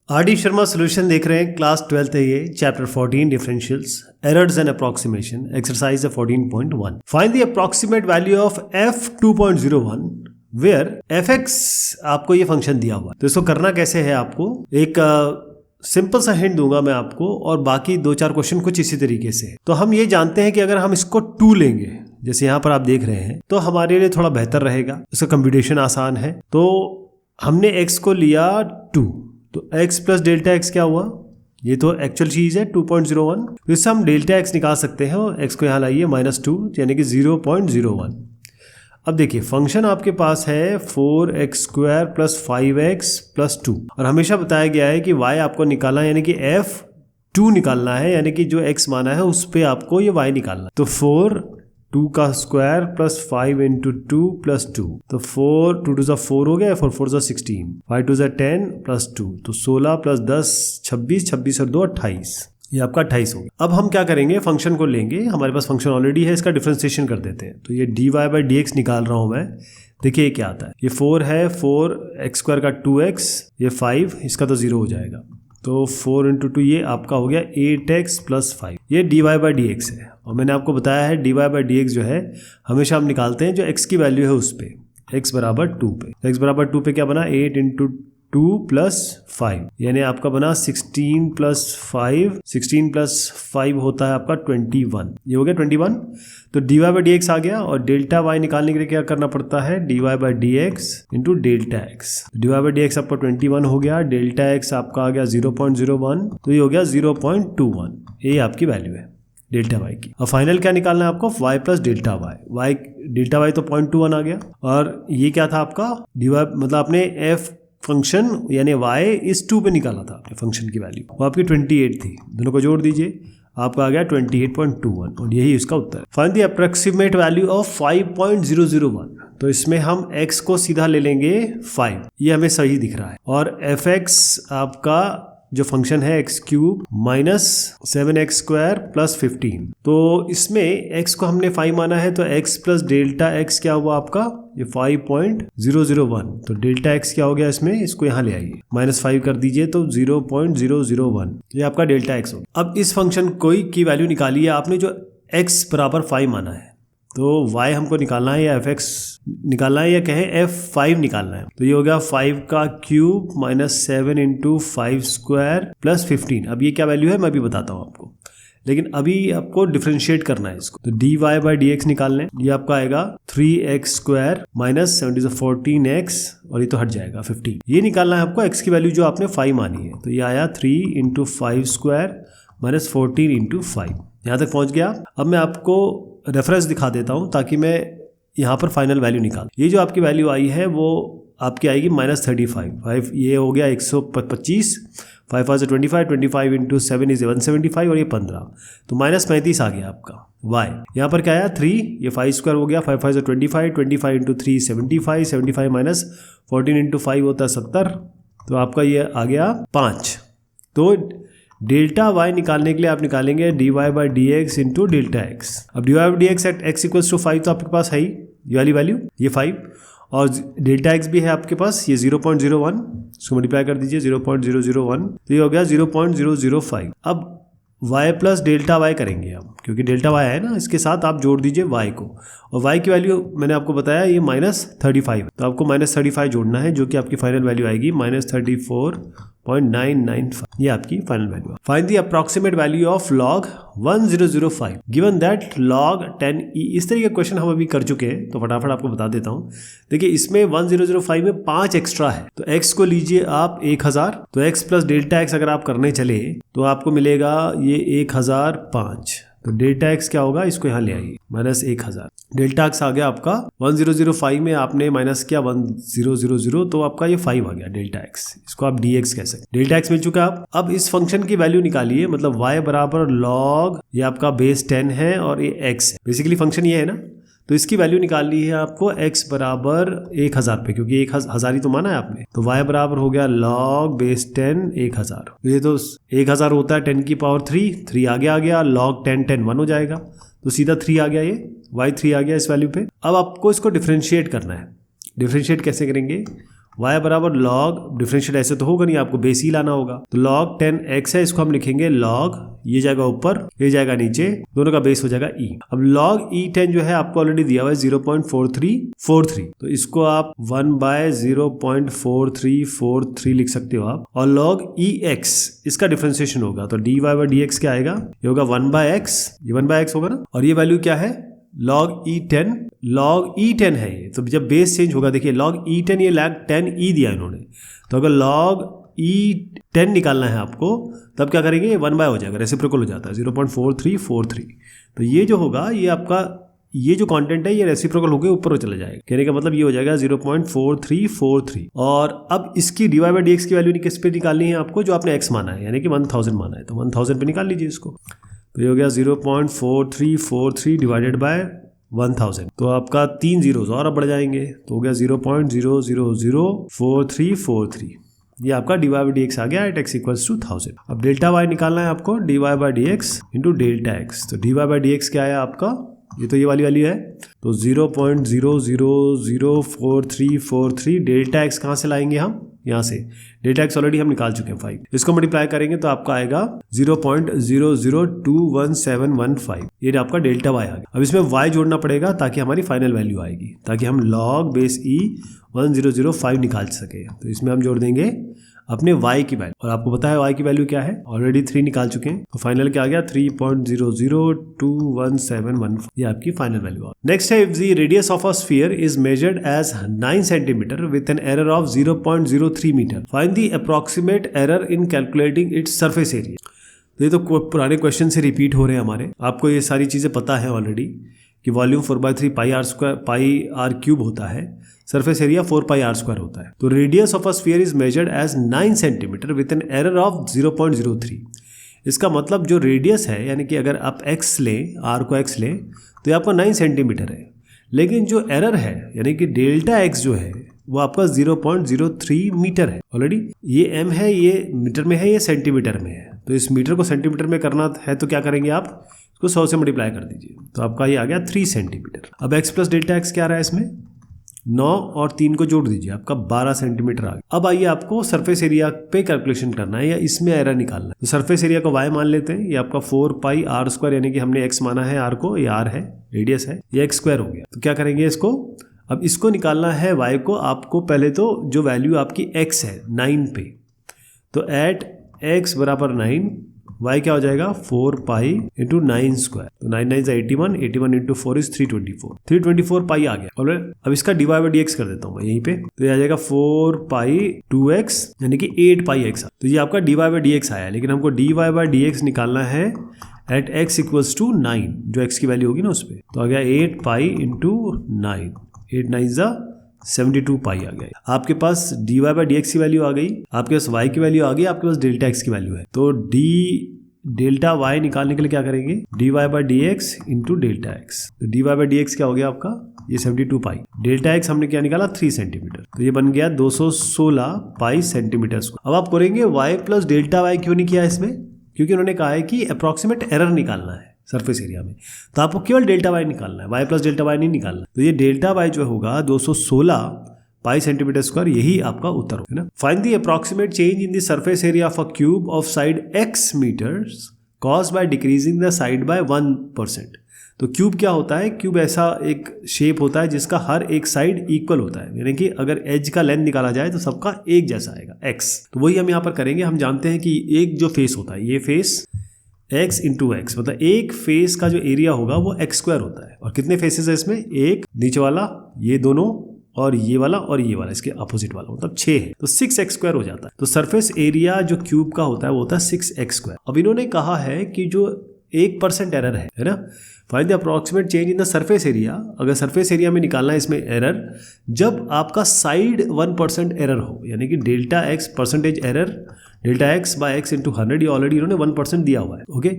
RD. Sharma solution देख रहे हैं। क्लास 12th है ये, chapter 14 differentials, errors and approximation, exercise 14.1। Find the approximate value of f 2.01 where fx आपको ये फंक्शन दिया हुआ है। तो इसको करना कैसे है, आपको एक सिंपल सा हिंट दूंगा मैं आपको, और बाकी 2-4 क्वेश्चन कुछ इसी तरीके से। तो हम ये जानते हैं कि अगर हम इसको 2 लेंगे, जैसे यहाँ पर आप देख रहे हैं, तो हमारे लिए थोड़ा बेहतर रहेगा, इसका कंप्यूटेशन आसान है। तो हमने x को लिया 2, तो x प्लस डेल्टा x क्या हुआ, ये तो एक्चुअल चीज़ है 2.01। तो इससे हम डेल्टा x निकाल सकते हैं, और x को यहाँ लाइए -2 यानी कि 0.01। अब देखिए फंक्शन आपके पास है 4x² प्लस 5x प्लस 2, और हमेशा बताया गया है कि y आपको निकालना है, यानी कि f2 निकालना है, यानी कि जो x माना है उस पर आपको ये y निकालना है। तो 4 2 का स्क्वायर प्लस 5 इंटू 2 प्लस 2, तो 4 2 2 4 हो गया, 4 4 16, 5 2 10 प्लस 2, तो 16 प्लस 10 26, 26 और 2 28, ये आपका 28 हो गया। अब हम क्या करेंगे, फंक्शन को लेंगे, हमारे पास फंक्शन ऑलरेडी है, इसका डिफरेंशिएशन कर देते हैं। तो ये dy/dx निकाल रहा हूं मैं। देखिए ये क्या आता है, ये 4 है, 4x² का 2x, ये 5, इसका तो 0 हो जाएगा, तो 4 इंटू 2 ये आपका हो गया 8x प्लस 5, ये dy/dx है। और मैंने आपको बताया है dy/dx जो है हमेशा हम निकालते हैं जो x की वैल्यू है उस पे, x बराबर 2 पे। x बराबर 2 पे क्या बना, 8 इंटू 2 प्लस 5, यानी आपका बना 16 प्लस 5, 16 प्लस 5 होता है आपका 21, ये हो गया 21। तो dy/dx आ गया, और डेल्टा y निकालने के लिए क्या करना पड़ता है, dy/dx into delta x। dy/dx आपका 21 हो गया, डेल्टा x आपका आ गया 0.01, तो ये हो गया 0.21, ये आपकी वैल्यू है डेल्टा y की। और फाइनल क्या निकालना है आपको, y plus delta y, delta y तो 0.21 आ गया, और ये क्या था आपका dy, मतलब आपने f फंक्शन यानी y इस 2 पे निकाला था आपने फंक्शन की वैल्यू, वो आपकी 28 थी, दोनों को जोड़ दीजिए, आपका आ गया 28.21, और यही इसका उत्तर है। Find the approximate value of 5.001। तो इसमें हम x को सीधा ले लेंगे 5, ये हमें सही दिख रहा है, और fx आपका जो फंक्शन है x³ माइनस 7x² प्लस 15, तो इसमें x को हमने 5 माना है, तो x प्लस डेल्टा x क्या हुआ आपका, ये 5.001, तो डेल्टा x क्या हो गया इसमें, इसको यहाँ ले आइए, -5 कर दीजिए, तो 0.001, ये आपका डेल्टा x हो गया। अब इस फंक्शन कोई की वैल्यू निकाली है आपने जो x बराबर 5 माना है, तो y हमको निकालना है या fx निकालना है या कहें f5 निकालना है। तो ये हो गया 5 का cube minus 7 into 5 square plus 15। अब ये क्या वैल्यू है मैं भी बताता हूँ आपको, लेकिन अभी आपको डिफरेंशिएट करना है इसको। तो dy/dx निकाल लें, ये आपका आएगा 3x² माइनस 14x, और ये तो हट जाएगा 15। ये निकालना है आपको x की वैल्यू जो आपने 5 मानी है, तो ये आया 3 इंटू 5 स्क्वायर माइनस 14 इंटू 5, यहाँ तक पहुँच गया। अब मैं आपको रेफरेंस दिखा देता हूँ ताकि मैं यहाँ पर फाइनल वैल्यू निकाल। ये जो आपकी वैल्यू आई है वो आपकी आएगी -35, ये हो गया 125, 5 5 25, 25 इंटू 7 इज 175, और ये 15, तो -35 आ गया आपका y। यहाँ पर क्या आया 3, ये 5 स्क्वायर हो गया, 5 5 25, 25 इंटू 3 75, 75 माइनस 14 इंटू 5 होता है 70, तो आपका ये आ गया 5। तो डेल्टा y निकालने के लिए आप निकालेंगे dy/dx इंटू डेल्टा x। अब dy/dx eight x equals to 5 तो आपके पास है ही ये वाली वैल्यू, ये 5, और डेल्टा x भी है आपके पास, ये 0.01, इसको मल्टीप्लाई कर दीजिए 0.001, तो ये हो गया 0.005। अब y प्लस डेल्टा y करेंगे हम, क्योंकि डेल्टा y है ना, इसके साथ आप जोड़ दीजिए y को, और y की वैल्यू मैंने आपको बताया ये -35, तो आपको -35 जोड़ना है, जो कि आपकी फाइनल वैल्यू आएगी -34.995, ये आपकी फाइनल वैल्यू है। Find the approximate value of log 1005 given that log 10e। इस तरह के क्वेश्चन हम अभी कर चुके हैं, तो फटाफट आपको बता देता हूँ। देखिए इसमें 1005 में 5 एक्स्ट्रा है, तो x को लीजिए आप 1000, तो x प्लस डेल्टा x अगर आप करने चले तो आपको मिलेगा ये 1005, तो डेल्टा x क्या होगा, इसको यहाँ ले आइए -1000, डेल्टा x आ गया आपका 1005 में आपने माइनस किया 1000, तो आपका ये 5 आ गया डेल्टा x, इसको आप dx कह सकते। डेल्टा x मिल चुका है। अब इस फंक्शन की वैल्यू निकालिए, मतलब y बराबर log, ये आपका बेस 10 है और ये x है, बेसिकली फंक्शन ये है ना, तो इसकी वैल्यू निकालनी है आपको x बराबर 1000 पे, क्योंकि 1000 ही तो माना है आपने, तो y बराबर हो गया log बेस 10 1000, ये तो 1000 होता है 10 की पावर 3 आगे आ गया, log 10 10 1 हो जाएगा, तो सीधा 3 आ गया, ये y 3 आ गया इस वैल्यू पे। अब आपको इसको डिफरेंशिएट करना है। डिफरेंशिएट कैसे करेंगे, y बराबर लॉग डिफरेंशिएट ऐसे तो होगा नहीं, आपको बेस ही लाना होगा। तो log 10x है, इसको हम लिखेंगे log, ये जाएगा ऊपर, ये जाएगा नीचे, दोनों का बेस हो जाएगा e। अब log e10 जो है आपको ऑलरेडी दिया हुआ है 0.4343, तो इसको आप 1/0.4343 लिख सकते हो आप। और log ex इसका डिफरेंशिएशन होगा, तो dy/dx क्या आएगा, ये होगा 1/x, ये 1/x होगा ना, और ये वैल्यू क्या है log e10 है ये। तो जब बेस चेंज होगा, देखिए log e10 ये log 10e दिया इन्होंने, तो अगर log e10 निकालना है आपको तब क्या करेंगे, 1 हो जाएगा, रेसिप्रोकल हो जाता है 0.4343। तो ये जो होगा ये आपका ये जो कंटेंट है ये रेसिप्रोकल होकर ऊपर चला जाएगा, कहने का मतलब ये हो जाएगा 0.4343। और अब इसकी dy/dx की वैल्यू किस पे निकालनी है आपको, जो आपने x माना है यानी कि 1000 माना है, तो 1000 पे निकाल लीजिए इसको। तो ये हो गया 0.4343 डिवाइडेड बाय 1000, तो आपका 3 zeros और अब बढ़ जाएंगे, तो हो गया 0.0004343। ये आपका dy/dx आ गया एट x इक्वल्स टू 1000। अब डेल्टा y निकालना है आपको, dy/dx इंटू डेल्टा x। तो dy/dx क्या है आपका, ये तो ये वाली है, तो 0.0004343 डेल्टा x कहाँ से लाएंगे हम, यहाँ से। डेल्टा x ऑलरेडी हम निकाल चुके हैं 5, इसको मल्टीप्लाई करेंगे तो आपका आएगा 0.002175, ये आपका डेल्टा y आ गया। अब इसमें y जोड़ना पड़ेगा ताकि हमारी फाइनल वैल्यू आएगी, ताकि हम log बेस e 1005 निकाल सके। तो इसमें हम जोड़ देंगे अपने y की वैल्यू, और आपको पता है y की वैल्यू क्या है, ऑलरेडी 3 निकाल चुके हैं, तो फाइनल क्या आ गया 3.002175, ये आपकी फाइनल वैल्यू आ। नेक्स्ट है, if the radius of a sphere is measured as 9 centimetre with an error of 0.03 metre, find the approximate error in calculating its surface area. तो ये तो पुराने क्वेश्चन से रिपीट हो रहे हैं हमारे, आपको ये सारी चीजें पता है ऑलरेडी कि वॉल्यूम 4/3 πr³ होता है, सरफेस एरिया 4πr² होता है। तो radius of a sphere is measured as 9 centimetre with an error of 0.03। इसका मतलब जो रेडियस है, यानी कि अगर आप x लें, r को x लें, तो ये आपका 9 सेंटीमीटर है, लेकिन जो एरर है यानी कि डेल्टा x जो है वो आपका 0.03 मीटर है। ऑलरेडी ये m है, ये मीटर में है, ये सेंटीमीटर में है, तो इस मीटर को सेंटीमीटर में करना है तो क्या करेंगे आप, इसको 100 से मल्टीप्लाई कर दीजिए, तो आपका ये आ गया 3 सेंटीमीटर। अब x प्लस डेल्टा x क्या आ रहा है इसमें, 9 और 3 को जोड़ दीजिए, आपका 12 सेंटीमीटर आ गया। अब आइए आपको सरफेस एरिया पे कैलकुलेशन करना है या इसमें एरर निकालना है। तो सरफेस एरिया को y मान लेते हैं, ये आपका 4πr², यानी कि हमने x माना है, r को, ये r है, रेडियस है, ये x² हो गया। तो क्या करेंगे इसको, अब इसको निकालना है y को, आपको पहले तो जो वैल्यू आपकी x है 9 पे, तो एट x बराबर 9, y क्या हो जाएगा 4π इंटू 9², तो 9 9 81, 81 इंटू 4 इज 324 पाई आ गया। और अब इसका dy/dx कर देता हूँ मैं यहीं पे, तो ये आ जाएगा 4π2x यानी कि 8πx। तो ये आपका dy/dx आया, लेकिन हमको dy/dx निकालना है एट x इक्वल्स टू 9, जो x की वैल्यू होगी ना उस पर, तो आ गया 8π इंटू 9, 8 9 72 पाई आ गया। आपके पास dy/dx की वैल्यू आ गई, आपके पास y की वैल्यू आ गई, आपके पास डेल्टा x की वैल्यू है। तो डेल्टा y निकालने के लिए क्या करेंगे, dy/dx इंटू डेल्टा x। तो dy/dx क्या हो गया आपका, ये 72 पाई, डेल्टा x हमने क्या निकाला 3 सेंटीमीटर, तो ये बन गया 216 पाई सेंटीमीटर स्क्वायर। अब आप करेंगे y प्लस डेल्टा y क्यों नहीं किया इसमें, क्योंकि उन्होंने कहा है कि अप्रॉक्सीमेट एरर निकालना है सरफेस एरिया में, तो आपको केवल डेल्टा y निकालना है, y प्लस डेल्टा y नहीं निकालना। तो ये डेल्टा y जो होगा 216 पाई सेंटीमीटर स्क्वायर, यही आपका उत्तर है ना। Find the approximate change in the surface area of a cube of side x metres caused by decreasing the side by 1%। तो क्यूब क्या होता है, क्यूब ऐसा एक शेप होता है जिसका हर एक साइड इक्वल होता है, यानी कि अगर एज का लेंथ निकाला जाए तो सबका एक जैसा आएगा x। तो वही हम यहाँ पर करेंगे। हम जानते हैं कि एक जो फेस होता है, ये फेस x इंटू एक्स, मतलब एक फेस का जो एरिया होगा वो x² होता है। और कितने फेसेस है इसमें, एक नीचे वाला, ये दोनों, और ये वाला और ये वाला, इसके अपोजिट वाला, मतलब 6 है, तो 6x² हो जाता है। तो सरफेस एरिया जो क्यूब का होता है वो होता है 6x²। अब इन्होंने कहा है कि जो 1% एरर है ना, find the approximate change in the surface area. अगर सरफेस एरिया में निकालना है इसमें एरर, जब आपका साइड 1% एरर हो, यानी कि delta x percentage error, delta x by x into 100, ये ऑलरेडी इन्होंने 1% दिया हुआ है। ओके,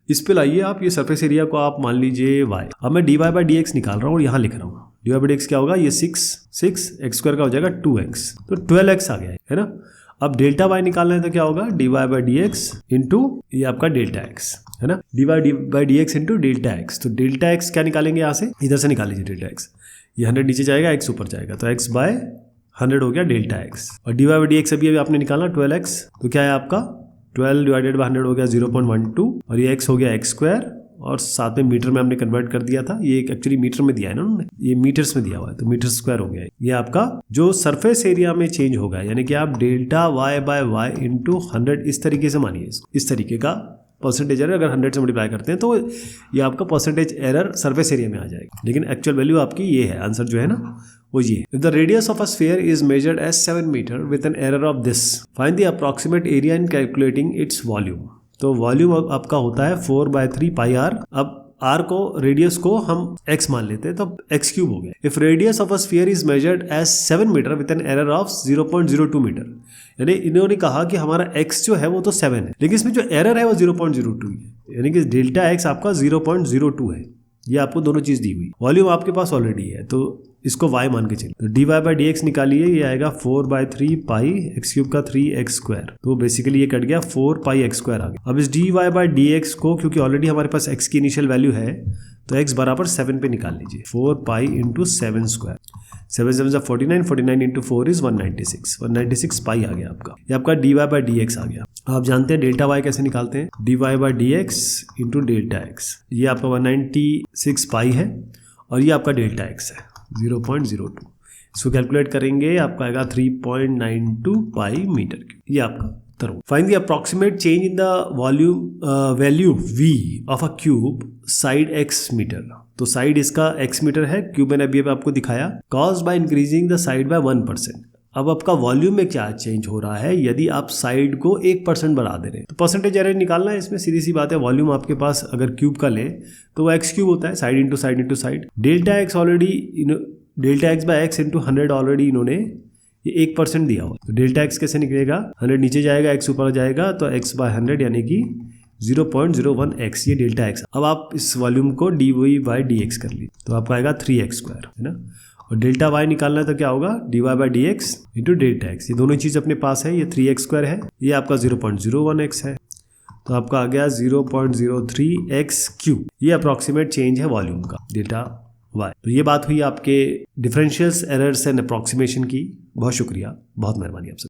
इस पे लाइए आप, ये सरफेस एरिया को आप मान लीजिए y। अब मैं dy/dx निकाल रहा हूँ और यहाँ लिख रहा हूँ, dy/dx क्या होगा, ये 6x² का हो जाएगा 2x, तो 12x आ गया है ना। अब डेल्टा y निकालना है तो क्या होगा, dy/dx इंटू ये आपका डेल्टा x है ना, dy/dx इंटू डेल्टा x। तो डेल्टा x क्या निकालेंगे यहाँ से, इधर से निकाल लीजिए डेल्टा x, ये 100 नीचे जाएगा, x ऊपर जाएगा, तो x बाय 100 हो गया डेल्टा एक्स, और dy बाई डी एक्स अभी आपने निकाला 12x, तो क्या है आपका 12 डिवाइडेड बाई 100 हो गया 0.12, और ये x हो गया एक्स स्क्वायर, और साथ में मीटर में हमने कन्वर्ट कर दिया था, ये एक्चुअली मीटर में दिया है ना उन्होंने, ये मीटर्स में दिया हुआ है तो मीटर स्क्वायर हो गया है। ये आपका जो सरफेस एरिया में चेंज होगा, यानी कि आप delta y by y into 100 इस तरीके से मानिए इसको, इस तरीके का परसेंटेज एरर अगर 100 से मल्टीप्लाई करते हैं तो ये आपका परसेंटेज एरर सरफेस एरिया में आ जाएगा, लेकिन एक्चुअल वैल्यू आपकी ये है, आंसर जो है ना वो ये। If the radius of a sphere is measured as 7 metre with an error of this, find the approximate area in calculating its volume. तो वॉल्यूम आपका होता है 4/3 पाई आर। अब r को रेडियस को हम x मान लेते हैं तो x क्यूब हो गया। If radius of a sphere is measured as 7 metre with an error of 0.02 metre, यानी इन्होंने कहा कि हमारा x जो है वो तो 7 है, लेकिन इसमें जो एरर है वो 0.02 है, यानी कि डेल्टा x आपका 0.02 है। ये आपको दोनों चीज दी हुई, वॉल्यूम आपके पास ऑलरेडी है तो इसको y मान के चलिए, तो dy बाई डी एक्स निकालिए, ये आएगा 4/3 पाई एक्स क्यूब का 3x स्क्वायर, तो बेसिकली ये कट गया 4 पाई एक्स स्क्वायर आ गया। अब इस dy बाई डी एक्स को, क्योंकि ऑलरेडी हमारे पास x की इनिशियल वैल्यू है, तो x बराबर 7 पे निकाल लीजिए, 4 pi into 7 square, 7 7 49, 49 into 4 is 196 पाई आ गया आपका। ये आपका dy बाई डी एक्स आ गया। आप जानते हैं डेल्टा y कैसे निकालते हैं, dy by D x into delta x, ये आपका 196 पाई है, और ये आपका डेल्टा x है 0.02, इसको कैलकुलेट करेंगे आपका आएगा 3.92 पाई मीटर क्यूब, ये आपका उत्तर होगा। Find the approximate change in the volume value v of a cube side x metre, तो साइड इसका x मीटर है, क्यूब मैंने अभी आपको दिखाया, caused by increasing the side by 1%। अब आपका वॉल्यूम में क्या चेंज हो रहा है, यदि आप साइड को 1% बढ़ा दे रहे हैं तो परसेंटेज एरर निकालना है, इसमें सीधी सी बात है। वॉल्यूम आपके पास अगर क्यूब का ले तो वो एक्स क्यूब होता है, side into side into side, delta x already delta x by x into 100 already इन्होंने ये 1% दिया हुआ, तो डेल्टा एक्स कैसे निकलेगा, 100 नीचे जाएगा एक्स ऊपर जाएगा, तो एक्स बाय 100 यानी कि 0.01x, ये डेल्टा एक्स। अब आप इस वॉल्यूम को डी बाई डी एक्स कर लीजिए, तो आपका आएगा 3x स्क्वायर, है ना, और डेल्टा y निकालना है तो क्या होगा, dy by D x into delta x, ये दोनों चीज़ अपने पास है, ये 3x स्क्वायर है, ये आपका 0.01x है, तो आपका आ गया 0.03x क्यूब, ये अप्रॉक्सीमेट चेंज है वॉल्यूम का डेल्टा y। तो ये बात हुई आपके डिफरेंशियल्स, एरर्स एंड अप्रॉक्सीमेशन की। बहुत शुक्रिया, बहुत मेहरबानी आपसे।